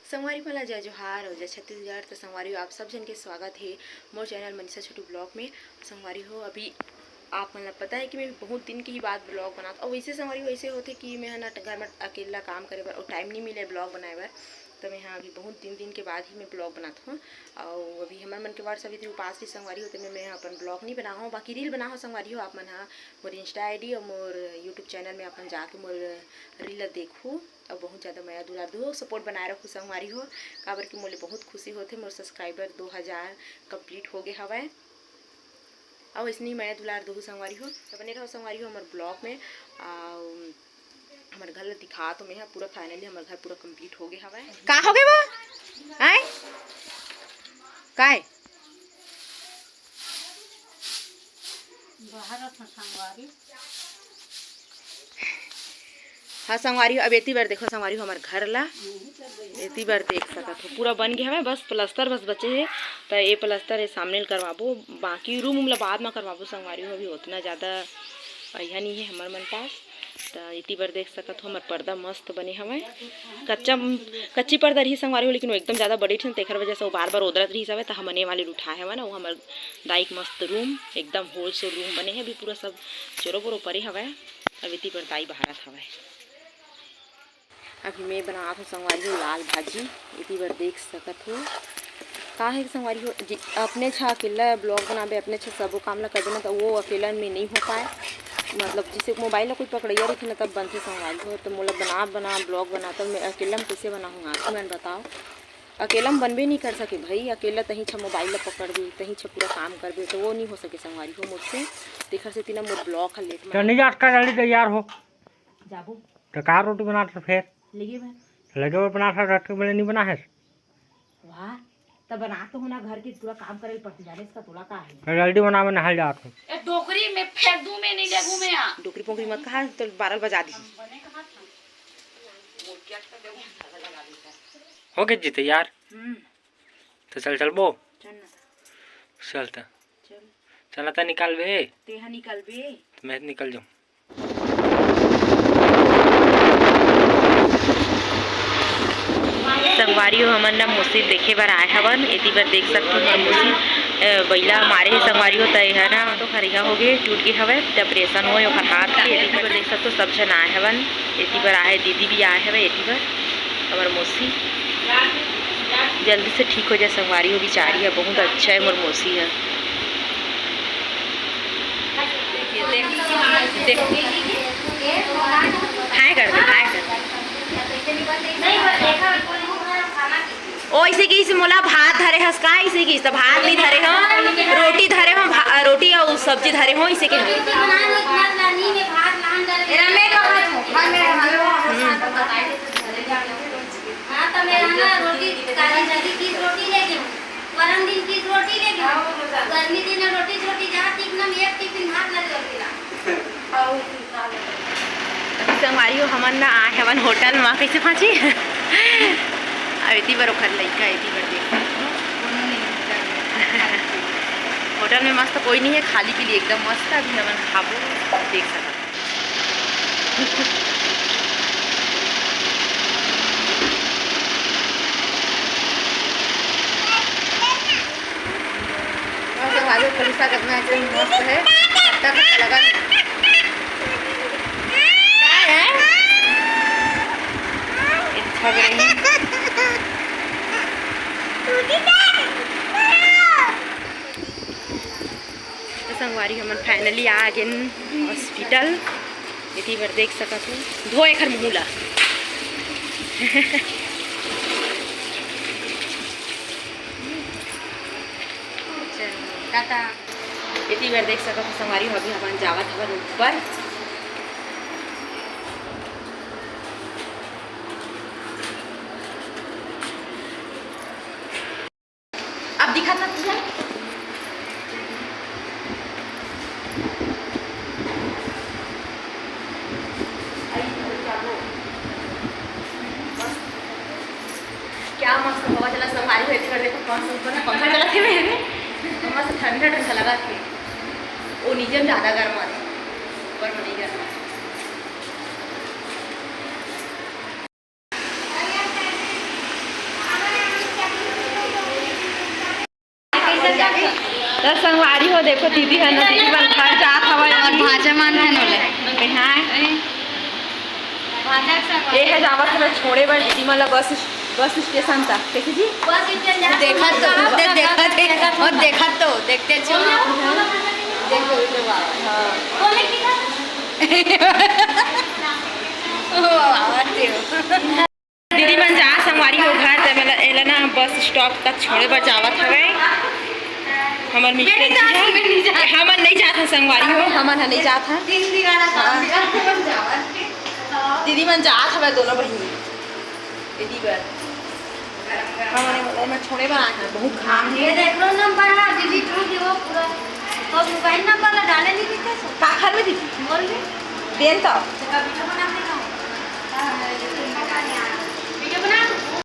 संगवारी मला जय जोहार और जय छत्तीसगढ़। तो संगवारी आप सब जन के स्वागत है मोर चैनल मनीषा छोटू ब्लॉग में। संगवारी हो अभी आप मतलब पता है कि मैं बहुत दिन के ही बाद ब्लॉग बनाता और वैसे संगवारी वैसे होते कि मैं ना घर में अकेला काम करे और टाइम नहीं मिले ब्लॉग बनाए बर। तो मैं हाँ अभी बहुत दिन के बाद ही मैं ब्लॉग बनाता हूँ। और अभी हमारे मन के बार सभी उपास की संगवारी होते मैं अपन ब्लॉग नहीं बना हूँ, बाकी रील बना हो संगवारी हो आप मन हाँ मोर इंस्टा ID और मोर यूट्यूब चैनल में अपन जाके मोर रील देखूँ और बहुत ज़्यादा माया दुलार दो सपोर्ट बनाए रखूँ संगवारी हो। काबर कि मोले बहुत खुशी होते मोर सब्सक्राइबर 2000 कंप्लीट हो गए हवा और इसनी माया दुलार दो संगवारी हो। तो बने रहो संगवारी हो हमारे ब्लॉग में। हमारे घर दिखा तो मैं पूरा फाइनली हमारे घर पूरा कंप्लीट हो गया हवा। का हो गए वो आए काय संगवारी हाँ संगवारी अब एती बार देखो संगवारी हमारे घर ला एती बार देख सकत हो पूरा बन गया है। बस प्लास्टर बस बचे है तो ये प्लास्टर है सामने करवाबो, बाकी रूम उमला बाद में करवाबो संगवारी हो। अभी उतना ज़्यादा पैसा नहीं है हमारे मन पास। तो एती बार देख सकत हो हमारे पर्दा मस्त बने हवे। कच्ची पर्दा रही संगवारी हो लेकिन वो एकदम ज़्यादा बड़ी थी तेखर वजह से वो बार बार उधरत रही सब। तो हमने वाले उठाए हवे ना वो हमारे दाइक मस्त रूम एकदम होल से रूम बने हैं। अभी पूरा सब चोरो बोरो परे हवे। अब एती बार दाई बहारत हवे। अभी मैं बना हूँ संगवारी हो लाल भाजी। इसी बार देख सकत हो का है संगवारी हो अपने छा अकेला ब्लॉग बनाबे अपने छा सबो काम ला कर देना तो वो अकेला में नहीं हो पाए। मतलब जिसे मोबाइल ला कोई पकड़िया रही थी ना तब बनते संगवारी हो। तो मोला बना ब्लॉग बना तो मैं अकेला में कैसे बनाऊँगा आप मैंने बताओ। अकेला में बनबे नहीं कर सके भाई, अकेला तहीं छा मोबाइल ला पकड़ दे तहीं छा पूरा काम कर दे तो वो नहीं हो सके संगवारी हो मुझसे। देखर से तीना मोर ब्लॉग हल लेट नहीं आज का जल्दी तैयार हो जाबो तो का रोटी बना तो फिर लगे बना था रोटी बोले नहीं बना है। वाह तब बना तो होना घर के पूरा काम करे पड़ती जाने इसका तोला का है। जल्दी बना में नहा जा तू ए डोकरी में फेंक दूं मैं नहीं लगूं मैं यहां डोकरी पोकरी मत कहा तो 12 बजा दी हो गए जी तैयार। तो चल बो चलता चला था निकाल बे तेहा निकल बे तो मैं निकल जाऊँ। संगवारी हो हमन ना मौसी देखे बार आए हवन। एती बार देख सकते हो मौसी बैला मारे ही संगवारी हो तय है ना तो खरिया हो गए टूट गए हवे ऑपरेशन हो ओखर हाथ के। एती बार देख सकते हो सब जन आए हवन। एती बार आए दीदी भी आए हवे। एती बार हमार मौसी जल्दी से ठीक हो जाए संगवारी हो बिचारी है बहुत अच्छा है मोर मौसी है। ओ इसे की मोला भात धरे हस का इसे की तो भात नहीं धरे हो रोटी धरे हो रोटी और सब्जी धरे हो इसे के संगवारी हो हमन ना आए हवन होटल में कैसे पहुँची इतनी बार ओखर लइका इतनी बार देख होटल में मस्त कोई नहीं है खाली के लिए एकदम मस्त है। अभी हमन खाबो देख सकते पुलिसा कितना मस्त है लगा संगवारी हमन फाइनली आ गए हॉस्पिटल। इतनी बार देख सकत हो धोए खर मुला टाटा। इतनी बार देख सकत हो संगवारी हो अभी हमन जावत हवन ऊपर। अब दिखा था तुझे क्या मस्त हवा चला संगवारी हो। इतनी बार देखो कौन सा ऊपर ना पंखा चला थे मेरे तो मस्त ठंडा ठंडा लगा थे वो नीचे में ज़्यादा गर्म आ ऊपर में नहीं गर्म। तो संगवारी हो देखो दीदी है ना दीदी मन घर जात हवा और भाजा मान है नोले कहाँ भाजा संग ये है जावत है छोड़े बर दीदी मन बस स्टेशन तक देखी जी देखा तो देखा तो देखते चो देखो दीदी मन जा संगवारी हो घर ते मतलब एला ना बस स्टॉप तक छोड़े बर जावत हवे हमर मिस्टर जी है हमन नहीं जात है संगवारी हो हमन नहीं जात है दीदी मन जात हवे दोनों बहिनी दीदी बर हमन छोड़े बर आए बहुत घाम है ये देख लो नंबर है दीदी तू दियो पूरा और मोबाइल नंबर डाले नहीं दिखते सो काखर में दीदी बोल दे देन तो कभी तो बना देगा